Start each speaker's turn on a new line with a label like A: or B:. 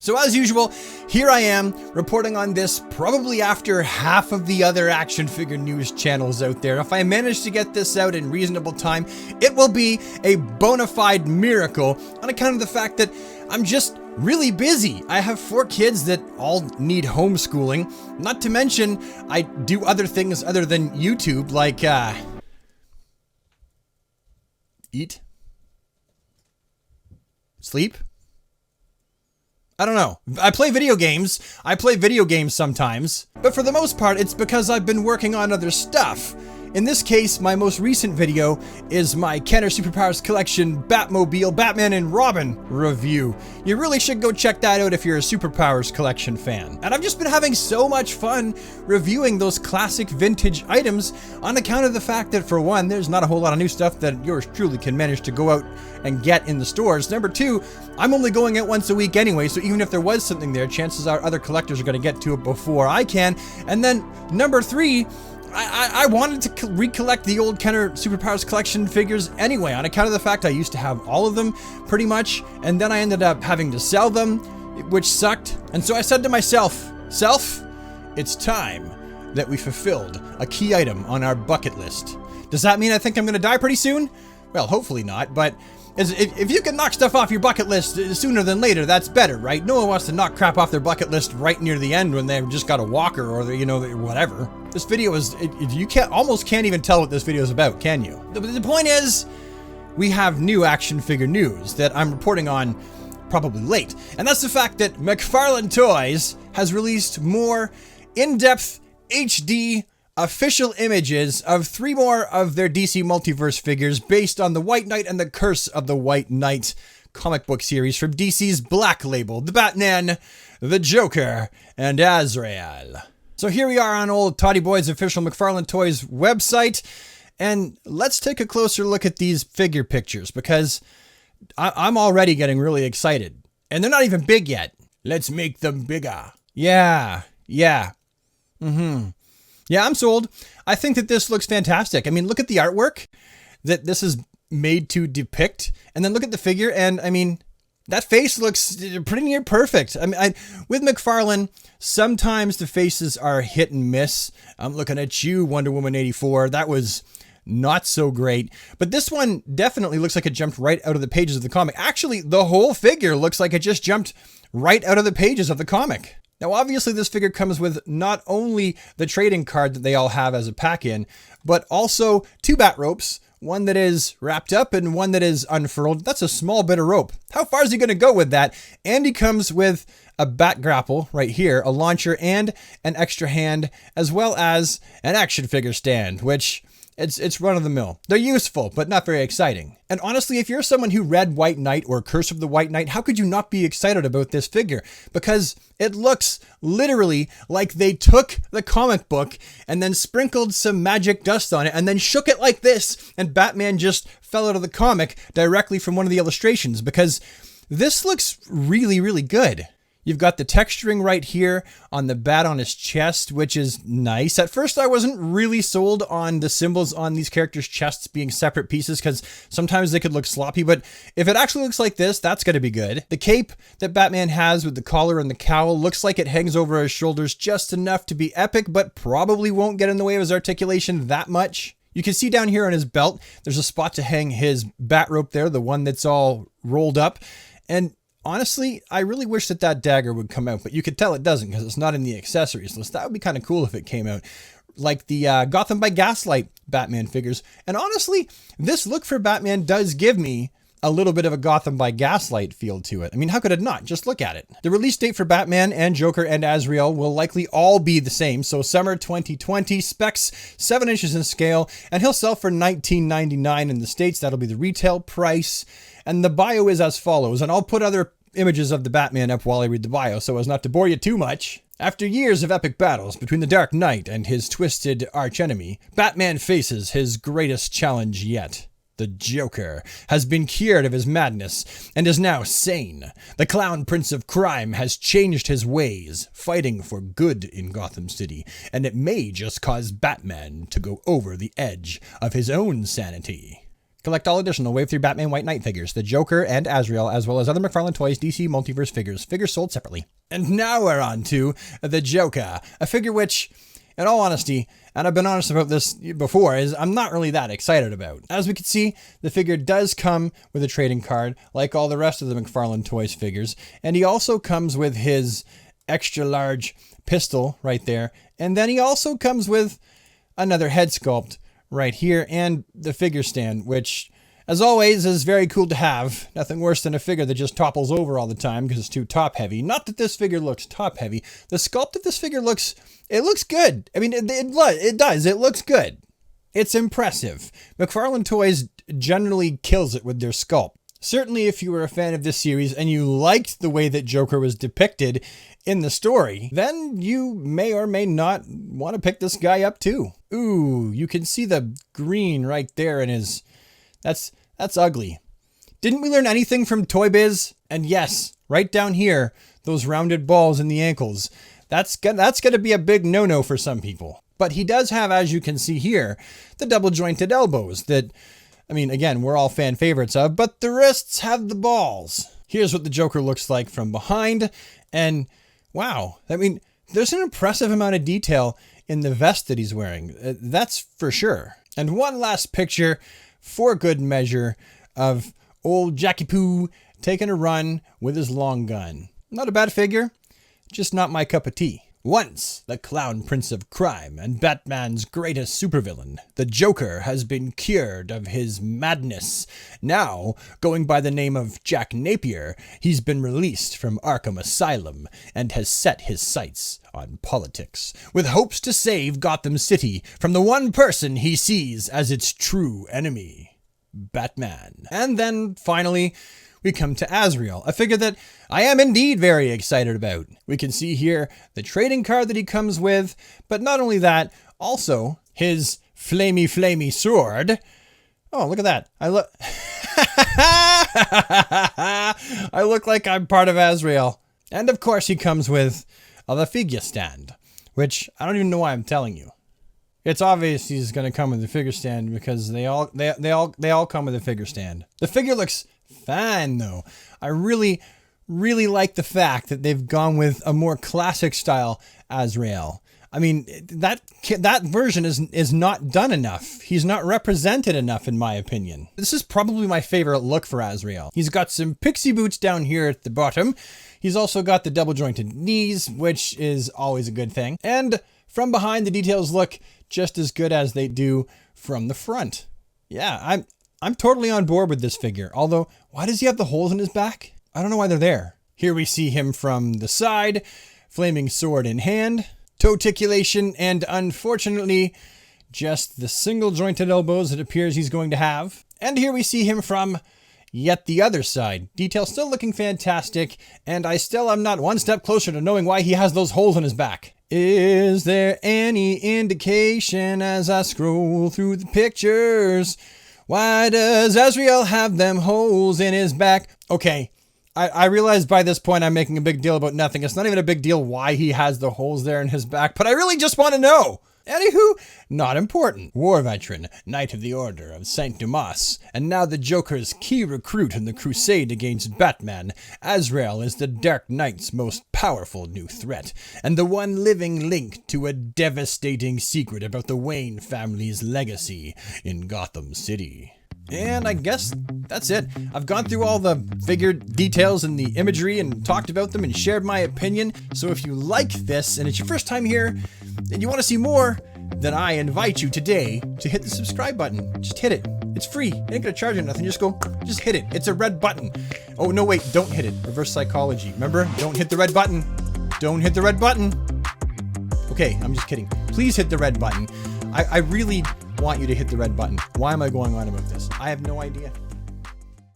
A: So as usual, here I am reporting on this probably after half of the other action figure news channels out there. If I manage to get this out in reasonable time, it will be a bona fide miracle on account of the fact that I'm just really busy. I have 4 kids that all need homeschooling. Not to mention, I do other things other than YouTube, like, eat, sleep. I don't know. I play video games. I play video games sometimes, but for the most part, it's because I've been working on other stuff. In this case, my most recent video is my Kenner Superpowers Collection Batmobile Batman and Robin review. You really should go check that out if you're a Superpowers Collection fan. And I've just been having so much fun reviewing those classic vintage items on account of the fact that, for one, there's not a whole lot of new stuff that yours truly can manage to go out and get in the stores. Number 2, I'm only going out once a week anyway, so even if there was something there, chances are other collectors are going to get to it before I can. And then number 3, I wanted to recollect the old Kenner Superpowers Collection figures anyway, on account of the fact I used to have all of them, pretty much, and then I ended up having to sell them, which sucked. And so I said to myself, Self, it's time that we fulfilled a key item on our bucket list. Does that mean I think I'm going to die pretty soon? Well, hopefully not, but if you can knock stuff off your bucket list sooner than later, that's better, right? No one wants to knock crap off their bucket list right near the end when they've just got a walker or, whatever. This video is, you almost can't even tell what this video is about, can you? The point is, we have new action figure news that I'm reporting on probably late. And that's the fact that McFarlane Toys has released more in-depth HD official images of 3 more of their DC Multiverse figures based on the White Knight and the Curse of the White Knight comic book series from DC's Black Label, the Batman, the Joker, and Azrael. So here we are on old Toddy Boy's official McFarlane Toys website, and let's take a closer look at these figure pictures, because I'm already getting really excited. And they're not even big yet. Let's make them bigger. Yeah. Yeah, I'm sold. I think that this looks fantastic. I mean, look at the artwork that this is made to depict, and then look at the figure, and I mean, that face looks pretty near perfect. I mean, with McFarlane, sometimes the faces are hit and miss. I'm looking at you, Wonder Woman 84. That was not so great. But this one definitely looks like it jumped right out of the pages of the comic. Actually, the whole figure looks like it just jumped right out of the pages of the comic. Now, obviously, this figure comes with not only the trading card that they all have as a pack-in, but also 2 bat ropes, one that is wrapped up and one that is unfurled. That's a small bit of rope. How far is he going to go with that? And he comes with a bat grapple right here, a launcher, and an extra hand, as well as an action figure stand, which it's run-of-the-mill. They're useful, but not very exciting. And honestly, if you're someone who read White Knight or Curse of the White Knight, how could you not be excited about this figure? Because it looks literally like they took the comic book and then sprinkled some magic dust on it and then shook it like this, and Batman just fell out of the comic directly from one of the illustrations, because this looks really, really good. You've got the texturing right here on the bat on his chest, which is nice. At first, I wasn't really sold on the symbols on these characters' chests being separate pieces, because sometimes they could look sloppy, but if it actually looks like this, that's going to be good. The cape that Batman has with the collar and the cowl looks like it hangs over his shoulders just enough to be epic, but probably won't get in the way of his articulation that much. You can see down here on his belt, there's a spot to hang his bat rope there, the one that's all rolled up, and honestly, I really wish that dagger would come out, but you could tell it doesn't because it's not in the accessories list. That would be kind of cool if it came out, like the Gotham by Gaslight Batman figures. And honestly, this look for Batman does give me a little bit of a Gotham by Gaslight feel to it. I mean, how could it not? Just look at it. The release date for Batman and Joker and Azrael will likely all be the same. So summer 2020, specs 7 inches in scale, and he'll sell for $19.99 in the States. That'll be the retail price. And the bio is as follows, and I'll put other images of the Batman up while I read the bio so as not to bore you too much. After years of epic battles between the Dark Knight and his twisted archenemy, Batman faces his greatest challenge yet. The Joker has been cured of his madness and is now sane. The clown prince of crime has changed his ways, fighting for good in Gotham City, and it may just cause Batman to go over the edge of his own sanity. Collect all additional Wave 3 Batman White Knight figures, the Joker and Azrael, as well as other McFarlane Toys DC Multiverse figures. Figures sold separately. And now we're on to the Joker, a figure which, in all honesty, and I've been honest about this before, is I'm not really that excited about. As we can see, the figure does come with a trading card, like all the rest of the McFarlane Toys figures, and he also comes with his extra large pistol right there, and then he also comes with another head sculpt right here, and the figure stand, which, as always, is very cool to have. Nothing worse than a figure that just topples over all the time because it's too top heavy. Not that this figure looks top heavy. The sculpt of this figure looks good. I mean, it does. It looks good. It's impressive. McFarlane Toys generally kills it with their sculpt. Certainly, if you were a fan of this series and you liked the way that Joker was depicted in the story, then you may or may not want to pick this guy up too. Ooh, you can see the green right there in his... That's ugly. Didn't we learn anything from Toy Biz? And yes, right down here, those rounded balls in the ankles. That's gonna be a big no-no for some people. But he does have, as you can see here, the double-jointed elbows that, I mean, again, we're all fan favorites of, but the wrists have the balls. Here's what the Joker looks like from behind, and wow, I mean, there's an impressive amount of detail in the vest that he's wearing. That's for sure. And one last picture, for good measure, of old Jackie Poo taking a run with his long gun. Not a bad figure, just not my cup of tea. Once the clown prince of crime and Batman's greatest supervillain, the Joker has been cured of his madness. Now, going by the name of Jack Napier, he's been released from Arkham Asylum and has set his sights on politics, with hopes to save Gotham City from the one person he sees as its true enemy, Batman. And then, finally, we come to Azrael, a figure that I am indeed very excited about. We can see here the trading card that he comes with, but not only that, also his flamey sword. Oh, look at that. I look like I'm part of Azrael. And of course he comes with the figure stand, which I don't even know why I'm telling you. It's obvious he's going to come with the figure stand because they all come with a figure stand. The figure looks fine though. I really like the fact that they've gone with a more classic style Azrael. I mean, that version is not done enough. He's not represented enough in my opinion. This is probably my favorite look for Azrael. He's got some pixie boots down here at the bottom. He's also got the double jointed knees, which is always a good thing. And from behind, the details look just as good as they do from the front. Yeah, I'm totally on board with this figure. Although, why does he have the holes in his back? I don't know why they're there. Here we see him from the side, flaming sword in hand, toe articulation, and unfortunately, just the single jointed elbows it appears he's going to have. And here we see him from yet the other side. Detail still looking fantastic, and I still am not one step closer to knowing why he has those holes in his back. Is there any indication as I scroll through the pictures? Why does Azrael have them holes in his back? Okay, I realize by this point I'm making a big deal about nothing. It's not even a big deal why he has the holes there in his back, but I really just want to know. Anywho, not important. War veteran, Knight of the Order of St. Dumas, and now the Joker's key recruit in the crusade against Batman, Azrael is the Dark Knight's most powerful new threat, and the one living link to a devastating secret about the Wayne family's legacy in Gotham City. And I guess that's it. I've gone through all the figure details and the imagery and talked about them and shared my opinion. So if you like this and it's your first time here and you want to see more, then I invite you today to hit the subscribe button. Just hit it. It's free. It ain't gonna charge you nothing. Just hit it. It's a red button. Oh, no, wait, don't hit it. Reverse psychology. Remember? Don't hit the red button. Don't hit the red button. Okay, I'm just kidding. Please hit the red button. I really want you to hit the red button. Why am I going on about this? I have no idea.